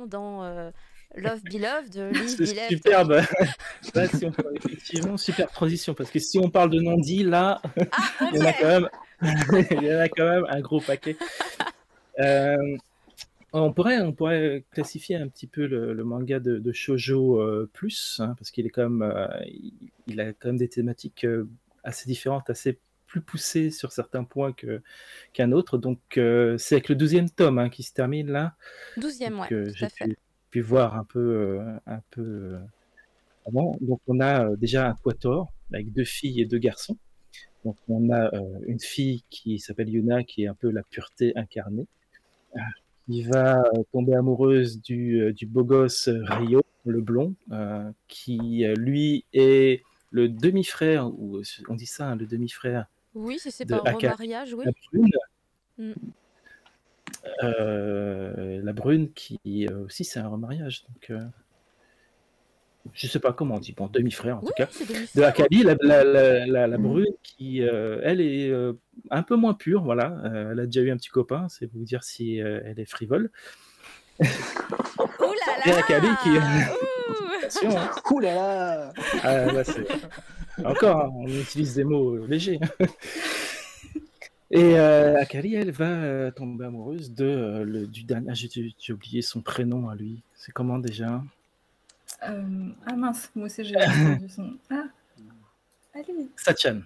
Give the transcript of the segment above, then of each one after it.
dans Love Beloved, Live C'est Beloved. superbe. Là, si on peut, effectivement, super transition, parce que si on parle de non-dit, là, Ah, il y en a quand même, il y en a quand même un gros paquet. On pourrait classifier un petit peu le manga de shoujo plus, hein, parce qu'il est quand même, il a quand même des thématiques assez différentes, assez plus poussées sur certains points qu'un autre. Donc c'est avec le 12e tome hein, qui se termine là. 12e, Donc ouais, tout j'ai à fait. pu voir un peu avant. Donc on a déjà un quator avec 2 filles et 2 garçons. Donc on a une fille qui s'appelle Yuna, qui est un peu la pureté incarnée, qui va tomber amoureuse du beau gosse Ryo, le blond, qui lui est le demi-frère, ou on dit ça, hein, le demi-frère Oui, si c'est de par Akari, remariage, oui. la brune. Mm. La brune qui aussi c'est un remariage, donc je sais pas comment on dit, bon, demi-frère en Oui, tout cas, c'est de demi-frère. Akali, la brune qui, elle est un peu moins pure, voilà, elle a déjà eu un petit copain, c'est vous dire si elle est frivole. Ouh là Et Akali qui... là Ouh. Attention, hein. Ouh là là. Ah, là, c'est... Encore, hein, on utilise des mots légers. Et Akali, elle va tomber amoureuse du dernier... Ah, j'ai oublié son prénom à lui. C'est comment déjà? Ah mince, moi aussi j'ai entendu son. Ah, allez. Sachan.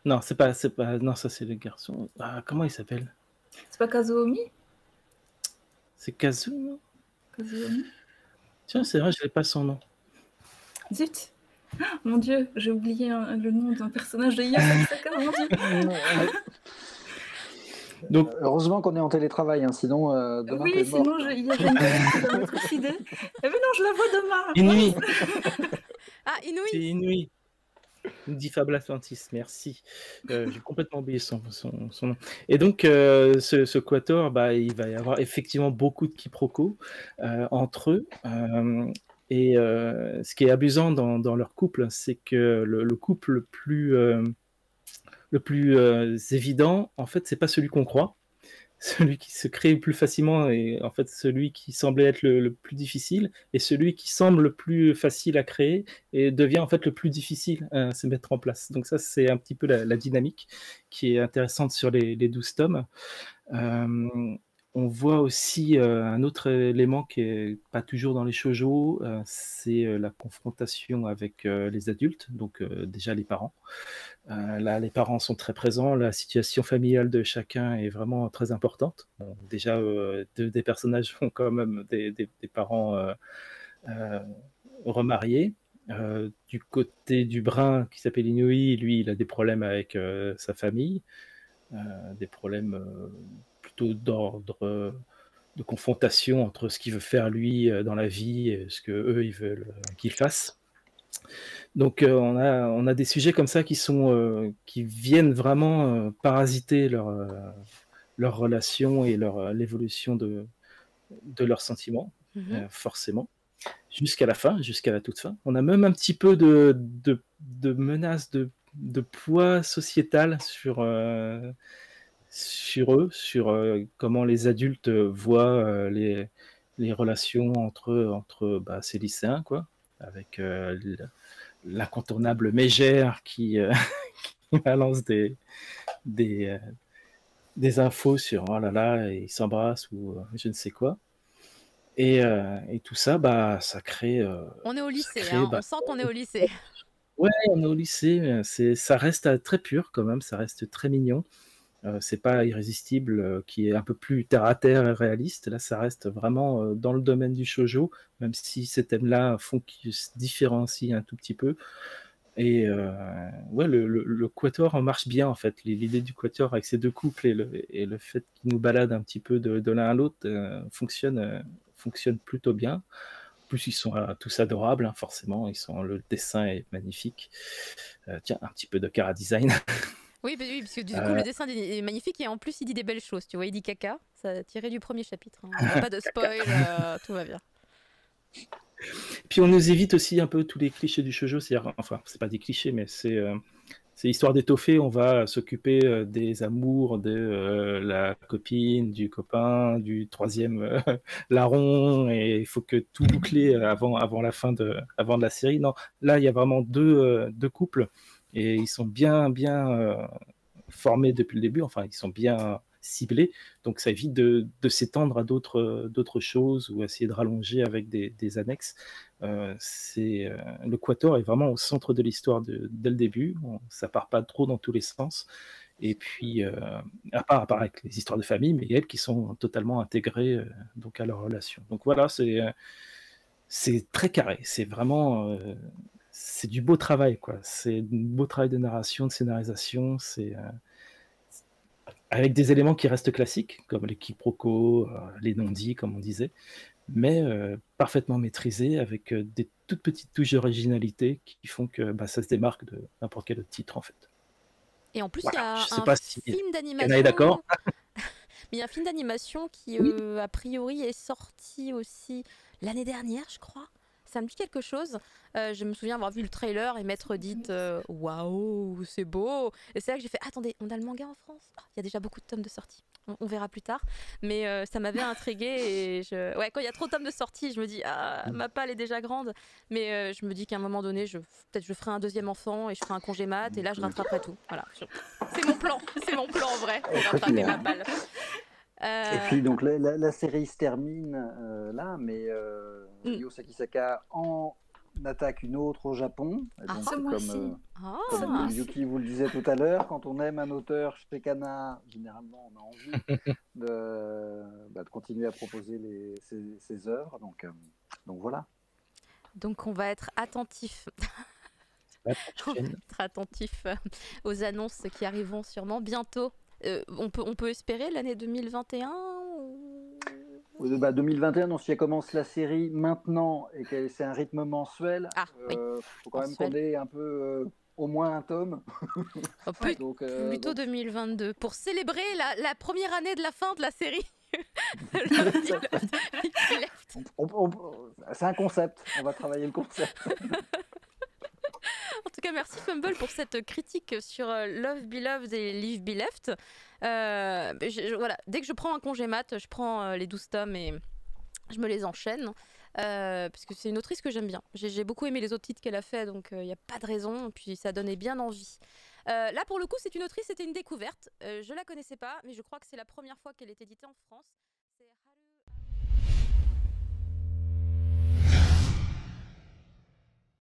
Non, c'est pas... Non, ça c'est le garçon. Ah, comment il s'appelle? C'est pas Kazuomi? C'est Kazu, non? Kazuomi? Tiens, c'est vrai, je n'ai pas son nom. Zut! Mon Dieu, j'ai oublié le nom d'un personnage de Yu Yu Hakusho, mon Dieu! Donc, heureusement qu'on est en télétravail, hein, sinon demain oui, t'es mort. sinon il y avait une collègue qui va me trucider. Mais non, je la vois demain! Inui. Ah, Inui. C'est Inui. Dit Fable Atlantis, merci. J'ai complètement oublié son nom. Et donc, ce quator, bah, il va y avoir effectivement beaucoup de quiproquos entre eux. Et ce qui est amusant dans leur couple, c'est que le couple le plus évident, en fait, c'est pas celui qu'on croit. Celui qui se crée le plus facilement est en fait celui qui semblait être le plus difficile, et celui qui semble le plus facile à créer et devient en fait le plus difficile à se mettre en place. Donc ça, c'est un petit peu la dynamique qui est intéressante sur les 12 tomes. On voit aussi un autre élément qui est pas toujours dans les shoujo, c'est la confrontation avec les adultes, donc déjà les parents. Là, les parents sont très présents, la situation familiale de chacun est vraiment très importante. Bon, déjà, deux des personnages ont quand même des parents remariés. Du côté du brun, qui s'appelle Inui, lui, il a des problèmes avec sa famille, des problèmes plutôt d'ordre de confrontation entre ce qu'il veut faire lui dans la vie et ce que eux ils veulent qu'il fasse. Donc on a des sujets comme ça qui viennent vraiment parasiter leur relation et l'évolution de leurs sentiments, forcément, jusqu'à la fin, jusqu'à la toute fin. On a même un petit peu de menace de poids sociétal sur eux, sur comment les adultes voient les relations entre ces lycéens, quoi, avec l'incontournable Mégère qui balance des infos sur oh là là, ils s'embrassent ou je ne sais quoi. Et tout ça, bah, ça crée. On est au lycée, hein, on sent qu'on est au lycée. Ouais, on est au lycée, ça reste très pur quand même, ça reste très mignon. C'est pas Irrésistible qui est un peu plus terre à terre et réaliste. Là, ça reste vraiment dans le domaine du shoujo, même si ces thèmes-là font qu'ils se différencient un tout petit peu. Et ouais, le quator marche bien en fait. L'idée du quator avec ces deux couples et le fait qu'ils nous baladent un petit peu de l'un à l'autre fonctionne plutôt bien. En plus, ils sont tous adorables, hein, forcément. Le dessin est magnifique. Tiens, un petit peu de chara design. Oui, parce que du coup, le dessin est magnifique et en plus, il dit des belles choses. Tu vois, il dit caca, ça a tiré du premier chapitre. Hein. Pas de spoil, tout va bien. Puis on nous évite aussi un peu tous les clichés du shoujo, c'est-à-dire, enfin, c'est pas des clichés, mais c'est c'est histoire d'étoffer, on va s'occuper des amours, de la copine, du copain, du troisième larron, et il faut que tout boucler avant avant de la série. Non, là, il y a vraiment deux couples, et ils sont bien formés depuis le début, enfin, ils sont bien ciblés, donc ça évite de s'étendre à d'autres choses ou essayer de rallonger avec des annexes. Le Quator est vraiment au centre de l'histoire dès le début, ça part pas trop dans tous les sens, et puis à part avec les histoires de famille, mais elles qui sont totalement intégrées donc à leur relation. Donc voilà, c'est très carré, c'est vraiment c'est du beau travail, quoi. C'est du beau travail de narration, de scénarisation, avec des éléments qui restent classiques, comme les quiproquos, les non-dits, comme on disait, mais parfaitement maîtrisés, avec des toutes petites touches d'originalité qui font que ça se démarque de n'importe quel autre titre, en fait. Et en plus, il y Voilà, a je sais un pas si film Kana est d'animation. d'accord. Mais il y a un film d'animation qui, Oui. a priori, est sorti aussi l'année dernière, je crois. Ça me dit quelque chose. Je me souviens avoir vu le trailer et m'être dit waouh, c'est beau. Et c'est là que j'ai fait attendez, on a le manga en France? Il y a déjà beaucoup de tomes de sortie. On verra plus tard. Mais ça m'avait intriguée. Et ouais, quand il y a trop de tomes de sortie, je me dis ma palle est déjà grande. Mais je me dis qu'à un moment donné, peut-être je ferai un deuxième enfant et je ferai un congé mat et là je rattraperai tout. Voilà. C'est mon plan. C'est mon plan en vrai pour rattraper ma palle. Et puis donc la série se termine là, mais Yu Sakisaka en attaque une autre au Japon. Et donc, ce mois-ci. comme Yuki vous le disait tout à l'heure, quand on aime un auteur chez Kana, généralement on a envie de continuer à proposer ses œuvres. Donc voilà. Donc on va être attentif. On va être attentif aux annonces qui arriveront sûrement bientôt. On peut espérer l'année 2021 ou... 2021, donc si elle commence la série maintenant et que c'est un rythme mensuel, faut quand même qu'on ait un peu au moins un tome. Plutôt 2022 pour célébrer la première année de la fin de la série. C'est un concept, on va travailler le concept. En tout cas, merci Fumble pour cette critique sur Love Beloved et Live Be Left. Voilà, dès que je prends un congé mat, je prends les 12 tomes et je me les enchaîne. Parce que c'est une autrice que j'aime bien. J'ai beaucoup aimé les autres titres qu'elle a fait, donc il n'y a pas de raison. Puis ça donnait bien envie. Là, pour le coup, c'est une autrice, c'était une découverte. Je la connaissais pas, mais je crois que c'est la première fois qu'elle est éditée en France.